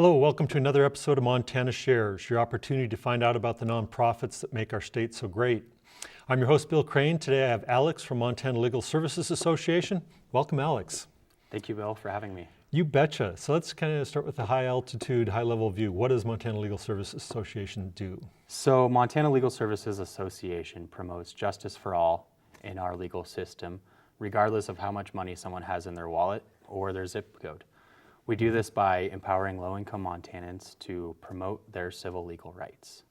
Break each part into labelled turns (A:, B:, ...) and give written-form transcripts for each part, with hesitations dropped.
A: Hello, welcome to another episode of Montana Shares, your opportunity to find out about the nonprofits that make our state so great. I'm your host, Bill Crane. Today I have Alex from Montana Legal Services Association. Welcome, Alex.
B: Thank you, Bill, for having me.
A: You betcha. So let's kind of start with the high altitude, high level view. What does Montana Legal Services Association do?
B: So Montana Legal Services Association promotes justice for all in our legal system, regardless of how much money someone has in their wallet or their zip code. We do this by empowering low-income Montanans to promote their civil legal rights.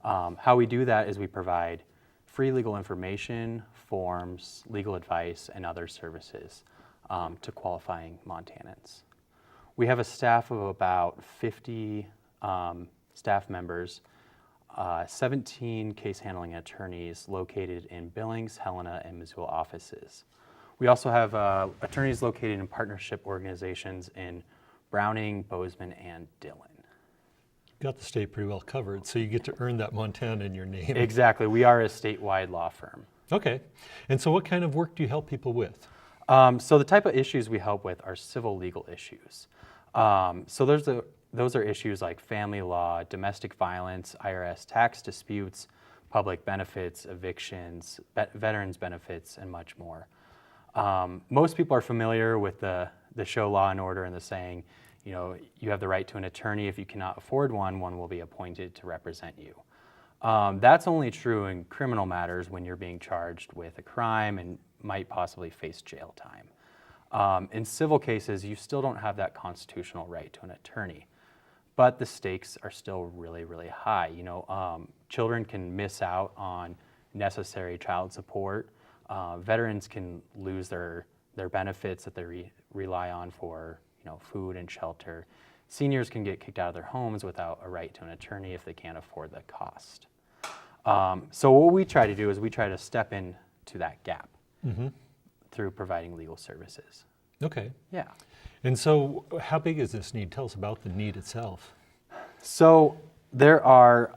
B: How we do that is we provide free legal information, forms, legal advice, and other services to qualifying Montanans. We have a staff of about 50 staff members, 17 case handling attorneys located in Billings, Helena, and Missoula offices. We also have attorneys located in partnership organizations in Browning, Bozeman, and Dillon.
A: Got the state pretty well covered, so you get to earn that Montana in your name.
B: Exactly. We are a statewide law firm.
A: Okay. And so what kind of work do you help people with?
B: So the type of issues we help with are civil legal issues. So those are issues like family law, domestic violence, IRS tax disputes, public benefits, evictions, veterans benefits, and much more. Most people are familiar with the show Law and Order and the saying, you know, you have the right to an attorney. If you cannot afford one, one will be appointed to represent you. That's only true in criminal matters when you're being charged with a crime and might possibly face jail time. In civil cases, you still don't have that constitutional right to an attorney, but the stakes are still really, really high. You know, children can miss out on necessary child support. Veterans can lose their benefits that they rely on for, you know, food and shelter. Seniors can get kicked out of their homes without a right to an attorney if they can't afford the cost. So what we try to do is we try to step into that gap through providing legal services.
A: Okay.
B: Yeah.
A: And so how big is this need? Tell us about the need itself.
B: So there are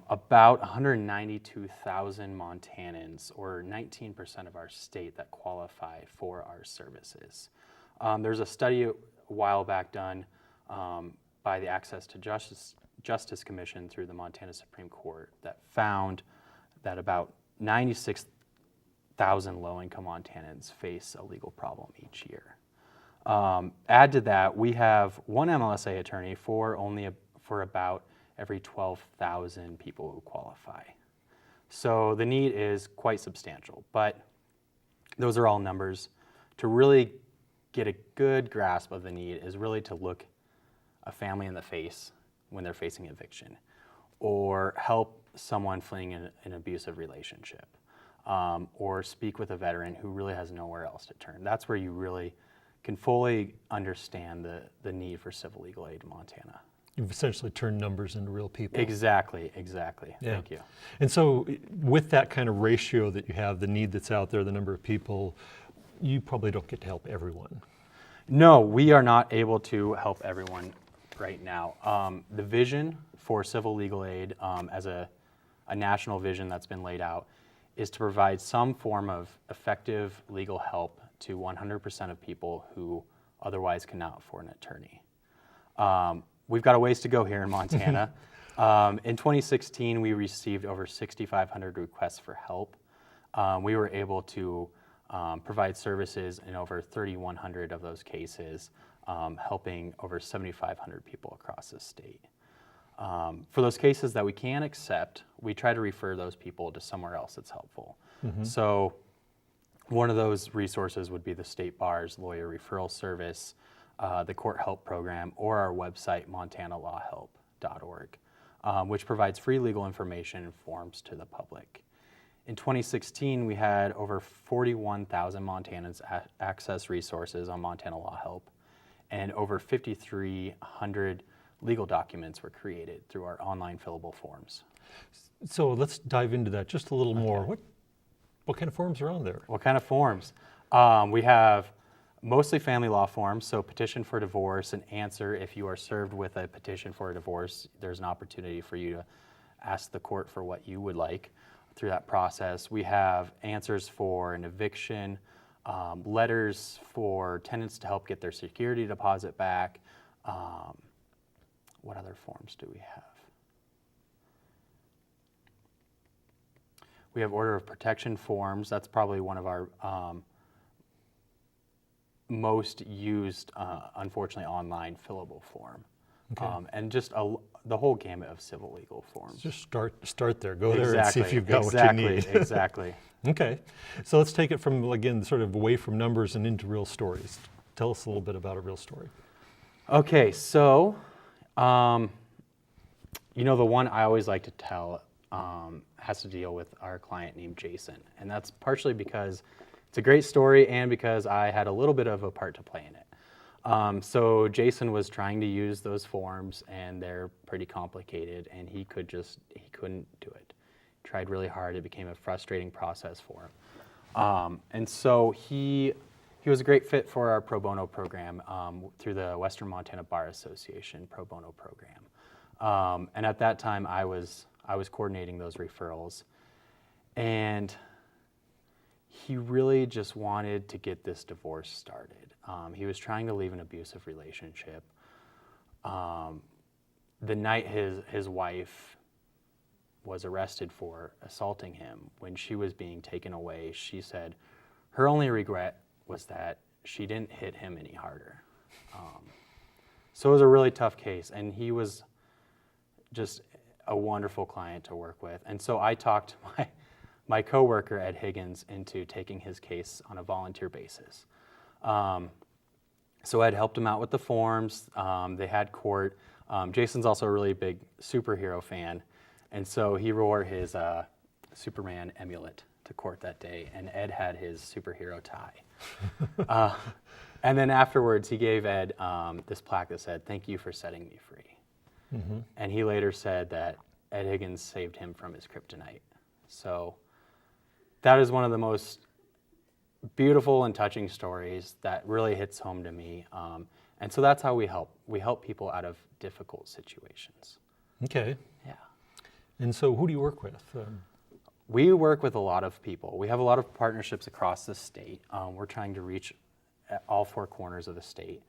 B: about 192,000 Montanans, or 19% of our state, that qualify for our services. There's a study a while back done by the Access to Justice Commission through the Montana Supreme Court that found that about 96,000 low-income Montanans face a legal problem each year. Add to that, we have one MLSA attorney for about every 12,000 people who qualify. So the need is quite substantial, but those are all numbers. To really get a good grasp of the need is really to look a family in the face when they're facing eviction, or help someone fleeing an abusive relationship, or speak with a veteran who really has nowhere else to turn. That's where you really can fully understand the need for civil legal aid in Montana.
A: You've essentially turned numbers into real people.
B: Exactly.
A: Yeah.
B: Thank you.
A: And so with that kind of ratio that you have, the need that's out there, the number of people, you probably don't get to help everyone.
B: No, we are not able to help everyone right now. The vision for civil legal aid as a national vision that's been laid out is to provide some form of effective legal help to 100% of people who otherwise cannot afford an attorney. We've got a ways to go here in Montana. In 2016, we received over 6,500 requests for help. We were able to provide services in over 3,100 of those cases, helping over 7,500 people across the state. For those cases that we can't accept, we try to refer those people to somewhere else that's helpful. So one of those resources would be the State Bar's Lawyer Referral Service, the Court Help Program, or our website, montanalawhelp.org, which provides free legal information and forms to the public. In 2016, we had over 41,000 Montanans access resources on Montana Law Help, and over 5,300 legal documents were created through our online fillable forms.
A: So let's dive into that just a little more. What kind of forms are on there?
B: What kind of forms? We have mostly family law forms, so petition for divorce and answer. If you are served with a petition for a divorce, there's an opportunity for you to ask the court for what you would like through that process. We have answers for an eviction, letters for tenants to help get their security deposit back, What other forms do we have? We have order of protection forms. That's probably one of our most used, unfortunately, online fillable form.
A: Okay.
B: And just the whole gamut of civil legal forms.
A: Just start there. Go there and see if you've got what you need.
B: Exactly.
A: Okay. So let's take it from, again, sort of away from numbers and into real stories. Tell us a little bit about a real story.
B: Okay, so, the one I always like to tell has to deal with our client named Jason. And that's partially because it's a great story and because I had a little bit of a part to play in it. So Jason was trying to use those forms, and they're pretty complicated, and he couldn't do it. Tried really hard. It became a frustrating process for him. And so he was a great fit for our pro bono program through the Western Montana Bar Association pro bono program. And at that time, I was coordinating those referrals, and he really just wanted to get this divorce started. He was trying to leave an abusive relationship. The night his wife was arrested for assaulting him, when she was being taken away, she said her only regret was that she didn't hit him any harder. So it was a really tough case, and he was just a wonderful client to work with. And so I talked my coworker, Ed Higgins, into taking his case on a volunteer basis. So Ed helped him out with the forms. They had court. Jason's also a really big superhero fan, and so he wore his Superman amulet to court that day, and Ed had his superhero tie. And then afterwards, he gave Ed this plaque that said, "Thank you for setting me free." Mm-hmm. And he later said that Ed Higgins saved him from his kryptonite. So that is one of the most beautiful and touching stories that really hits home to me. And so that's how we help. We help people out of difficult situations.
A: Okay.
B: Yeah.
A: And so who do you work with?
B: We work with a lot of people. We have a lot of partnerships across the state. We're trying to reach all four corners of the state.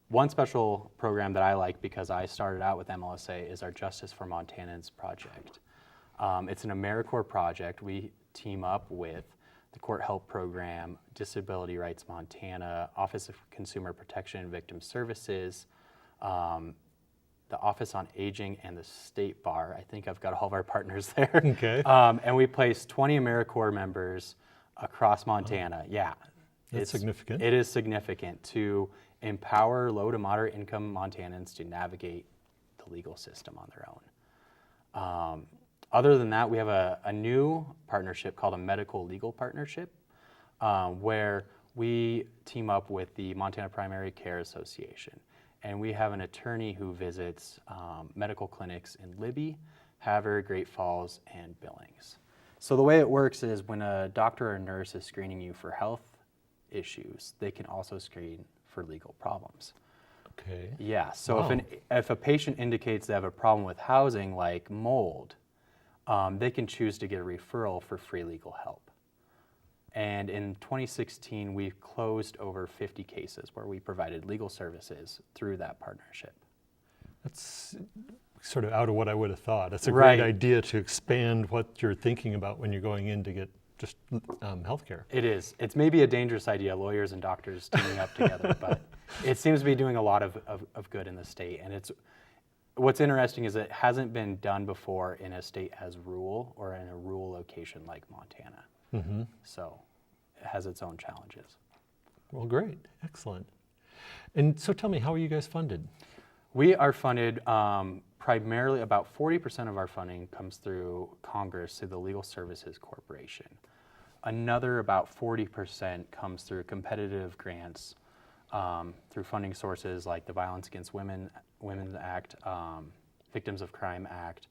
B: One special program that I like, because I started out with MLSA, is our Justice for Montanans project. It's an AmeriCorps project. We team up with the Court Help Program, Disability Rights Montana, Office of Consumer Protection and Victim Services, the Office on Aging, and the State Bar. I think I've got all of our partners there.
A: Okay.
B: And we placed 20 AmeriCorps members across Montana. Yeah.
A: That's significant.
B: It is significant to empower low to moderate income Montanans to navigate the legal system on their own. Other than that, we have a new partnership called a medical legal partnership, where we team up with the Montana Primary Care Association. And we have an attorney who visits medical clinics in Libby, Havre, Great Falls, and Billings. So the way it works is when a doctor or nurse is screening you for health issues, they can also screen for legal problems.
A: Okay.
B: Yeah, so
A: Wow.
B: if a patient indicates they have a problem with housing, like mold, they can choose to get a referral for free legal help. And in 2016, we closed over 50 cases where we provided legal services through that partnership.
A: That's sort of out of what I would have thought. It's a
B: Right.
A: great idea to expand what you're thinking about when you're going in to get just healthcare.
B: It is. It's maybe a dangerous idea, lawyers and doctors teaming up together, but it seems to be doing a lot of good in the state. And what's interesting is it hasn't been done before in a state as rural or in a rural location like Montana. Mm-hmm. So it has its own challenges.
A: Well, great. Excellent. And so tell me, how are you guys funded?
B: We are funded primarily, about 40% of our funding comes through Congress, through the Legal Services Corporation. Another about 40% comes through competitive grants through funding sources like the Violence Against Women's Act, Victims of Crime Act,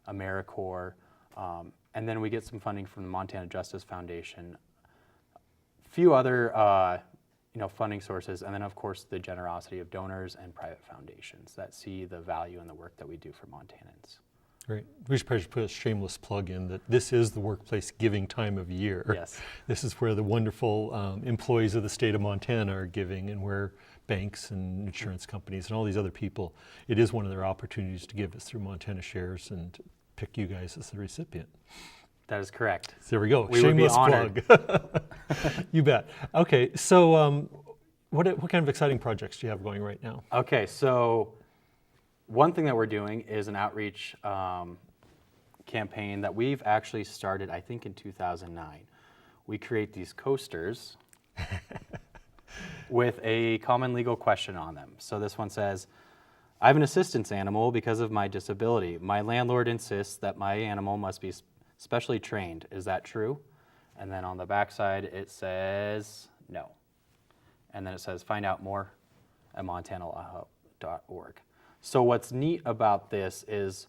B: AmeriCorps, and then we get some funding from the Montana Justice Foundation, a few other funding sources, and then of course the generosity of donors and private foundations that see the value in the work that we do for Montanans.
A: Great. We should probably put a shameless plug in that this is the workplace giving time of year.
B: Yes.
A: This is where the wonderful employees of the state of Montana are giving, and where banks and insurance companies and all these other people, it is one of their opportunities to give us through Montana Shares and pick you guys as the recipient.
B: That is correct.
A: So there we go.
B: We would be
A: Shameless
B: honored.
A: plug. You bet. Okay, so what kind of exciting projects do you have going right now?
B: Okay, so one thing that we're doing is an outreach campaign that we've actually started, I think, in 2009. We create these coasters with a common legal question on them. So this one says, I have an assistance animal because of my disability. My landlord insists that my animal must be specially trained. Is that true? And then on the back side, it says no. And then it says, find out more at montanalawhelp.org. So what's neat about this is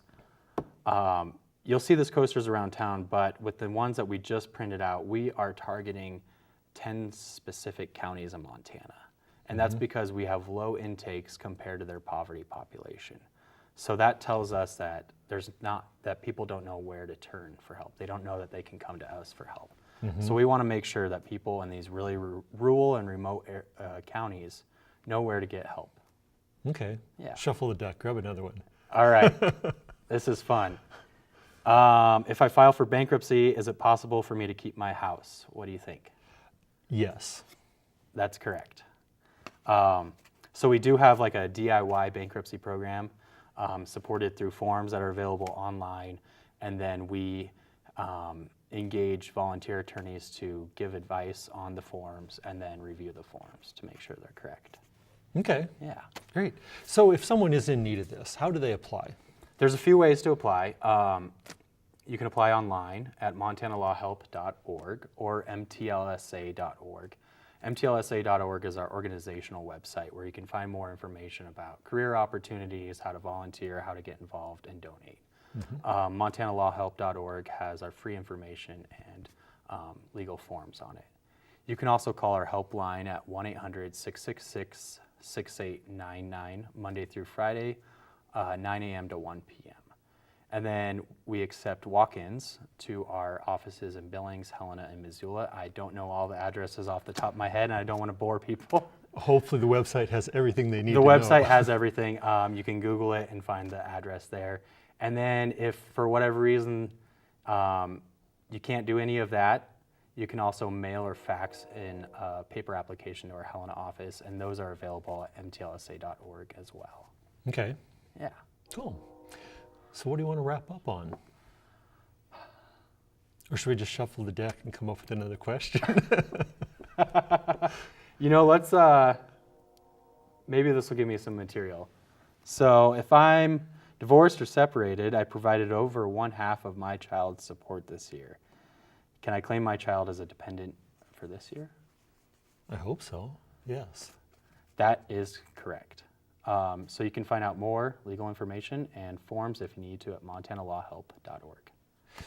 B: you'll see these coasters around town, but with the ones that we just printed out, we are targeting 10 specific counties in Montana. And that's because we have low intakes compared to their poverty population. So that tells us that that people don't know where to turn for help. They don't know that they can come to us for help. So we want to make sure that people in these really rural and remote counties know where to get help.
A: Okay.
B: Yeah.
A: Shuffle the deck. Grab another one.
B: All right. This is fun. If I file for bankruptcy, is it possible for me to keep my house? What do you think?
A: Yes.
B: That's correct. So we do have like a DIY bankruptcy program supported through forms that are available online. And then we engage volunteer attorneys to give advice on the forms and then review the forms to make sure they're correct.
A: Okay.
B: Yeah.
A: Great. So if someone is in need of this, how do they apply?
B: There's a few ways to apply. You can apply online at montanalawhelp.org or mtlsa.org. mtlsa.org is our organizational website where you can find more information about career opportunities, how to volunteer, how to get involved and donate. montanalawhelp.org has our free information and legal forms on it. You can also call our helpline at 1-800-666-6899 Monday through Friday, 9 a.m. to 1 p.m. And then we accept walk-ins to our offices in Billings, Helena, and Missoula. I don't know all the addresses off the top of my head, and I don't want to bore people.
A: Hopefully the website has everything they need
B: The
A: to know.
B: website has everything. You can Google it and find the address there. And then if for whatever reason you can't do any of that, you can also mail or fax in a paper application to our Helena office, and those are available at mtlsa.org as well.
A: Okay.
B: Yeah.
A: Cool. So what do you want to wrap up on? Or should we just shuffle the deck and come up with another question?
B: You know, let's, maybe this will give me some material. So if I'm divorced or separated, I provided over 1/2 of my child's support this year. Can I claim my child as a dependent for this year?
A: I hope so. Yes.
B: That is correct. So you can find out more legal information and forms if you need to at montanalawhelp.org.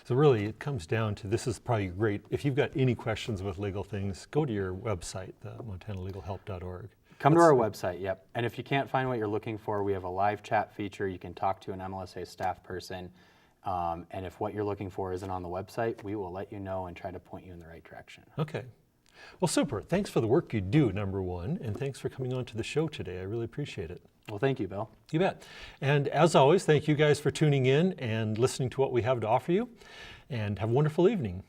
A: So really, it comes down to, this is probably great. If you've got any questions with legal things, go to your website, the montanalegalhelp.org.
B: Come to our website, yep. And if you can't find what you're looking for, we have a live chat feature. You can talk to an MLSA staff person. And if what you're looking for isn't on the website, we will let you know and try to point you in the right direction.
A: Okay. Well, super. Thanks for the work you do, number one, and thanks for coming on to the show today. I really appreciate it.
B: Well, thank you, Bill.
A: You bet. And as always, thank you guys for tuning in and listening to what we have to offer you. And have a wonderful evening.